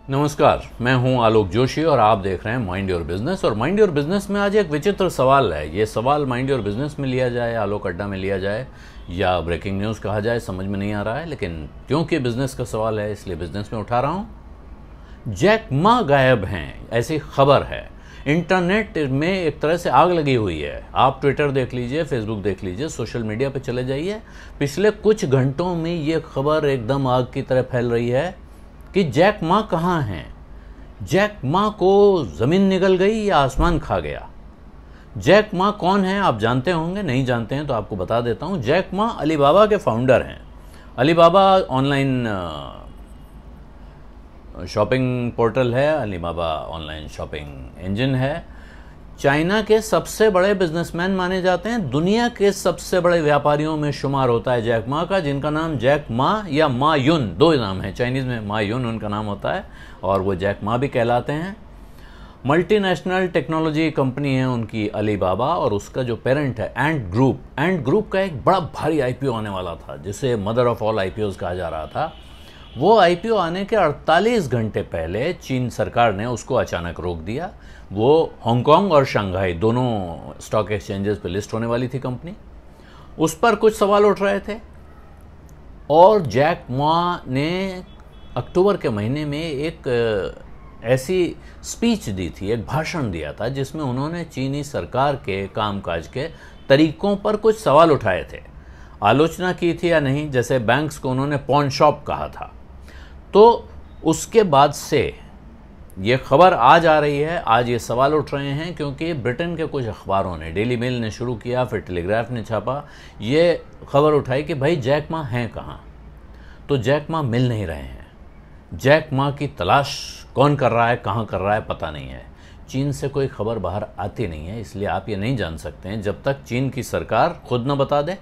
नमस्कार, मैं हूं आलोक जोशी और आप देख रहे हैं माइंड योर बिजनेस। और माइंड योर बिजनेस में आज एक विचित्र सवाल है। ये सवाल माइंड योर बिजनेस में लिया जाए, आलोक अड्डा में लिया जाए या ब्रेकिंग न्यूज़ कहा जाए, समझ में नहीं आ रहा है, लेकिन क्योंकि बिजनेस का सवाल है इसलिए बिजनेस में उठा रहा हूं। जैक मा गायब हैं, ऐसी खबर है। इंटरनेट में एक तरह से आग लगी हुई है। आप ट्विटर देख लीजिए, फेसबुक देख लीजिए, सोशल मीडिया पे चले जाइए, पिछले कुछ घंटों में ये खबर एकदम आग की तरह फैल रही है कि जैक मा कहाँ हैं। जैक मा को ज़मीन निगल गई या आसमान खा गया। जैक मा कौन है आप जानते होंगे, नहीं जानते हैं तो आपको बता देता हूँ। जैक मा अलीबाबा के फाउंडर हैं। अलीबाबा ऑनलाइन शॉपिंग पोर्टल है, अलीबाबा ऑनलाइन शॉपिंग इंजन है। चाइना के सबसे बड़े बिजनेसमैन माने जाते हैं, दुनिया के सबसे बड़े व्यापारियों में शुमार होता है जैक मा का, जिनका नाम जैक मा या मा युन, दो नाम है। चाइनीज़ में मा युन उनका नाम होता है और वो जैक मा भी कहलाते हैं। मल्टीनेशनल टेक्नोलॉजी कंपनी है उनकी अलीबाबा, और उसका जो पेरेंट है एंट ग्रुप। एंट ग्रुप का एक बड़ा भारी आईपीओ आने वाला था, जिसे मदर ऑफ ऑल आईपीओज कहा जा रहा था। वो आईपीओ आने के 48 घंटे पहले चीन सरकार ने उसको अचानक रोक दिया। वो हांगकांग और शंघाई दोनों स्टॉक एक्सचेंजेस पे लिस्ट होने वाली थी कंपनी। उस पर कुछ सवाल उठ रहे थे और जैक मा ने अक्टूबर के महीने में एक ऐसी स्पीच दी थी, एक भाषण दिया था, जिसमें उन्होंने चीनी सरकार के कामकाज के तरीकों पर कुछ सवाल उठाए थे। आलोचना की थी या नहीं, जैसे बैंक्स को उन्होंने पॉन शॉप कहा था। तो उसके बाद से ये खबर आज आ रही है, आज ये सवाल उठ रहे हैं, क्योंकि ब्रिटेन के कुछ अखबारों ने, डेली मेल ने शुरू किया, फिर टेलीग्राफ ने छापा, ये खबर उठाई कि भाई जैक मा हैं कहाँ। तो जैक मा मिल नहीं रहे हैं। जैक मा की तलाश कौन कर रहा है, कहाँ कर रहा है, पता नहीं है। चीन से कोई खबर बाहर आती नहीं है, इसलिए आप ये नहीं जान सकते हैं जब तक चीन की सरकार खुद न बता दे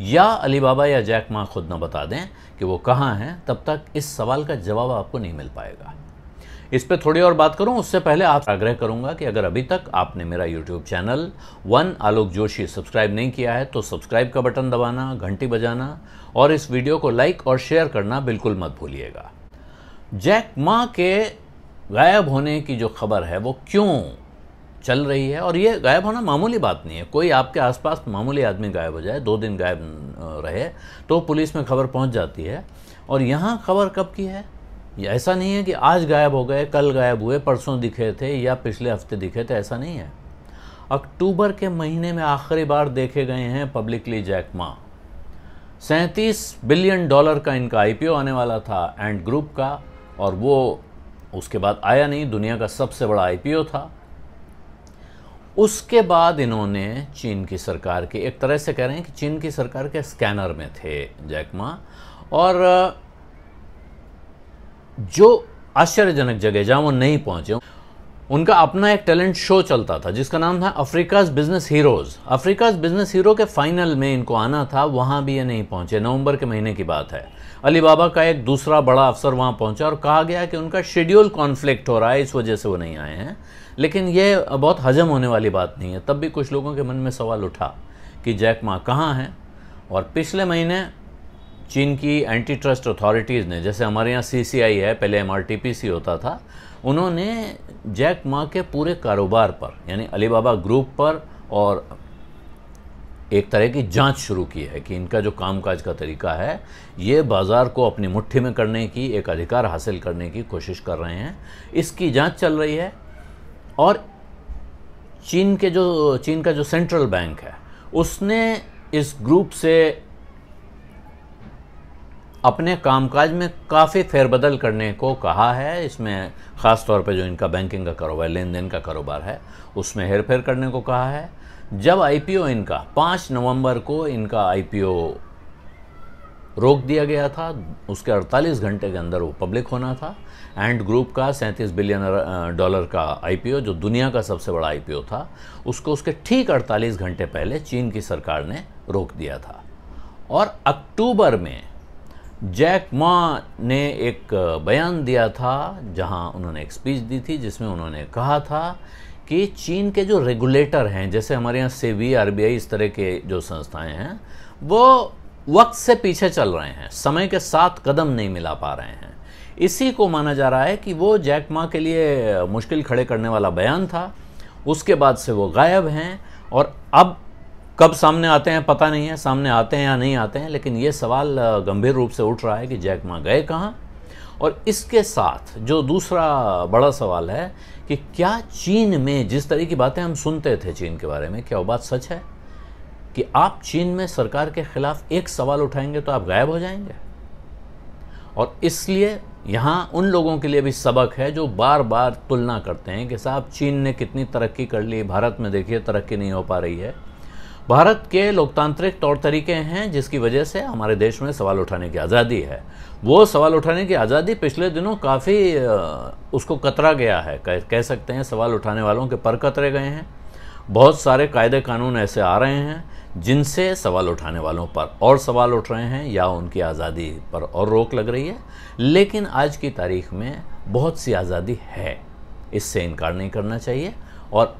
या अलीबाबा या जैक मा खुद न बता दें कि वो कहाँ हैं, तब तक इस सवाल का जवाब आपको नहीं मिल पाएगा। इस पे थोड़ी और बात करूं उससे पहले आप आग्रह करूंगा कि अगर अभी तक आपने मेरा यूट्यूब चैनल वन आलोक जोशी सब्सक्राइब नहीं किया है तो सब्सक्राइब का बटन दबाना, घंटी बजाना और इस वीडियो को लाइक और शेयर करना बिल्कुल मत भूलिएगा। जैक मा के गायब होने की जो खबर है वो क्यों चल रही है, और ये गायब होना मामूली बात नहीं है। कोई आपके आसपास मामूली आदमी गायब हो जाए, 2 दिन गायब रहे, तो पुलिस में खबर पहुंच जाती है। और यहाँ खबर कब की है, ये ऐसा नहीं है कि आज गायब हो गए, कल गायब हुए, परसों दिखे थे या पिछले हफ्ते दिखे थे, ऐसा नहीं है। अक्टूबर के महीने में आखिरी बार देखे गए हैं पब्लिकली जैक मा। $37 बिलियन का इनका आईपीओ आने वाला था एंट ग्रुप का, और वो उसके बाद आया नहीं। दुनिया का सबसे बड़ा आईपीओ था। उसके बाद इन्होंने चीन की सरकार के, एक तरह से कह रहे हैं कि चीन की सरकार के स्कैनर में थे जैक मा। और जो आश्चर्यजनक जगह जहां वो नहीं पहुंचे, उनका अपना एक टैलेंट शो चलता था जिसका नाम था Africa's business heroes. Africa's business hero के फाइनल में इनको आना था, वहां भी ये नहीं पहुंचे। नवंबर के महीने की बात है। अलीबाबा का एक दूसरा बड़ा अफसर वहां पहुंचा और कहा गया कि उनका शेड्यूल कॉन्फ्लिक्ट हो रहा है, इस वजह से वो नहीं आए हैं। लेकिन ये बहुत हजम होने वाली बात नहीं है। तब भी कुछ लोगों के मन में सवाल उठा कि जैक मा कहाँ हैं। और पिछले महीने चीन की एंटी ट्रस्ट अथॉरिटीज़ ने, जैसे हमारे यहाँ CCI है, पहले MRTPC होता था, उन्होंने जैक मा के पूरे कारोबार पर, यानी अलीबाबा ग्रुप पर, और एक तरह की जांच शुरू की है कि इनका जो कामकाज का तरीका है, ये बाज़ार को अपनी मुट्ठी में करने की, एक अधिकार हासिल करने की कोशिश कर रहे हैं। इसकी जांच चल रही है। और चीन का जो सेंट्रल बैंक है, उसने इस ग्रुप से अपने कामकाज में काफ़ी फेरबदल करने को कहा है। इसमें ख़ास तौर पे जो इनका बैंकिंग का कारोबार, लेन देन का कारोबार है, उसमें हेरफेर करने को कहा है। जब आईपीओ इनका 5 नवंबर को इनका आईपीओ रोक दिया गया था, उसके 48 घंटे के अंदर वो पब्लिक होना था। एंट ग्रुप का $37 बिलियन का आईपीओ, जो दुनिया का सबसे बड़ा आईपीओ था, उसको उसके ठीक 48 घंटे पहले चीन की सरकार ने रोक दिया था। और अक्टूबर में जैक मा ने एक बयान दिया था, जहां उन्होंने एक स्पीच दी थी, जिसमें उन्होंने कहा था कि चीन के जो रेगुलेटर हैं, जैसे हमारे यहाँ सेबी, RBI, इस तरह के जो संस्थाएं हैं, वो वक्त से पीछे चल रहे हैं, समय के साथ कदम नहीं मिला पा रहे हैं। इसी को माना जा रहा है कि वो जैक मा के लिए मुश्किल खड़े करने वाला बयान था। उसके बाद से वो गायब हैं और अब कब सामने आते हैं पता नहीं है, सामने आते हैं या नहीं आते हैं, लेकिन ये सवाल गंभीर रूप से उठ रहा है कि जैक मा गए कहाँ। और इसके साथ जो दूसरा बड़ा सवाल है कि क्या चीन में जिस तरह की बातें हम सुनते थे चीन के बारे में, क्या वो बात सच है कि आप चीन में सरकार के खिलाफ एक सवाल उठाएंगे तो आप गायब हो जाएंगे। और इसलिए यहाँ उन लोगों के लिए भी सबक है जो बार बार तुलना करते हैं कि साहब चीन ने कितनी तरक्की कर ली, भारत में देखिए तरक्की नहीं हो पा रही है। भारत के लोकतांत्रिक तौर तरीके हैं जिसकी वजह से हमारे देश में सवाल उठाने की आज़ादी है। वो सवाल उठाने की आज़ादी पिछले दिनों काफ़ी उसको कतरा गया है, कह सकते हैं सवाल उठाने वालों के पर कतरे गए हैं। बहुत सारे कायदे कानून ऐसे आ रहे हैं जिनसे सवाल उठाने वालों पर और सवाल उठ रहे हैं या उनकी आज़ादी पर और रोक लग रही है। लेकिन आज की तारीख में बहुत सी आज़ादी है, इससे इनकार नहीं करना चाहिए। और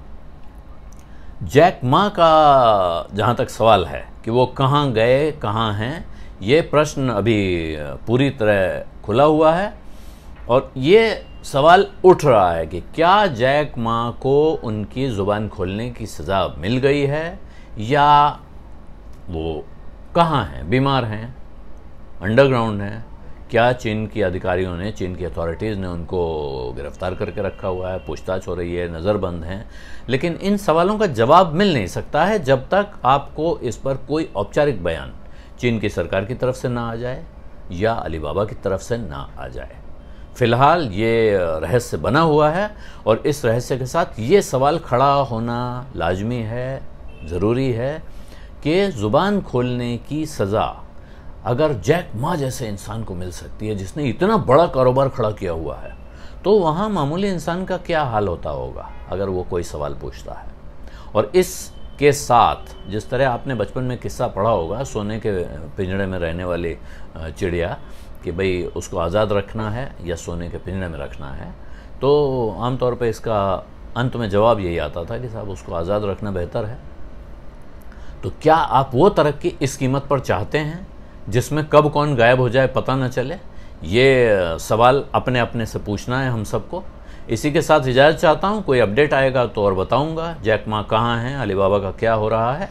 जैक मा का जहाँ तक सवाल है कि वो कहाँ गए, कहाँ हैं, ये प्रश्न अभी पूरी तरह खुला हुआ है। और ये सवाल उठ रहा है कि क्या जैक मा को उनकी ज़ुबान खोलने की सज़ा मिल गई है या वो कहाँ हैं, बीमार हैं, अंडरग्राउंड हैं। क्या चीन की अधिकारियों ने, चीन की अथॉरिटीज़ ने उनको गिरफ्तार करके रखा हुआ है, पूछताछ हो रही है, नज़रबंद हैं। लेकिन इन सवालों का जवाब मिल नहीं सकता है जब तक आपको इस पर कोई औपचारिक बयान चीन की सरकार की तरफ से ना आ जाए या अलीबाबा की तरफ से ना आ जाए। फ़िलहाल ये रहस्य बना हुआ है और इस रहस्य के साथ ये सवाल खड़ा होना लाजमी है, ज़रूरी है कि ज़ुबान खोलने की सज़ा अगर जैक मा जैसे इंसान को मिल सकती है जिसने इतना बड़ा कारोबार खड़ा किया हुआ है, तो वहाँ मामूली इंसान का क्या हाल होता होगा अगर वो कोई सवाल पूछता है। और इसके साथ जिस तरह आपने बचपन में किस्सा पढ़ा होगा सोने के पिंजड़े में रहने वाली चिड़िया कि भाई उसको आज़ाद रखना है या सोने के पिंजड़े में रखना है, तो आमतौर पर इसका अंत में जवाब यही आता था कि साहब उसको आज़ाद रखना बेहतर है। तो क्या आप वो तरक्की इस कीमत पर चाहते हैं जिसमें कब कौन गायब हो जाए पता न चले? ये सवाल अपने अपने से पूछना है हम सबको। इसी के साथ इजाज़त चाहता हूँ, कोई अपडेट आएगा तो और बताऊँगा जैक मा कहाँ हैं, अलीबाबा का क्या हो रहा है।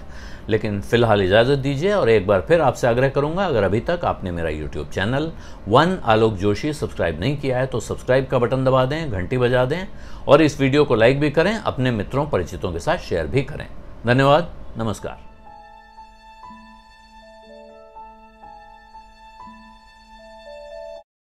लेकिन फ़िलहाल इजाज़त दीजिए और एक बार फिर आपसे आग्रह करूँगा, अगर अभी तक आपने मेरा यूट्यूब चैनल वन आलोक जोशी सब्सक्राइब नहीं किया है तो सब्सक्राइब का बटन दबा दें, घंटी बजा दें और इस वीडियो को लाइक भी करें, अपने मित्रों परिचितों के साथ शेयर भी करें। धन्यवाद, नमस्कार।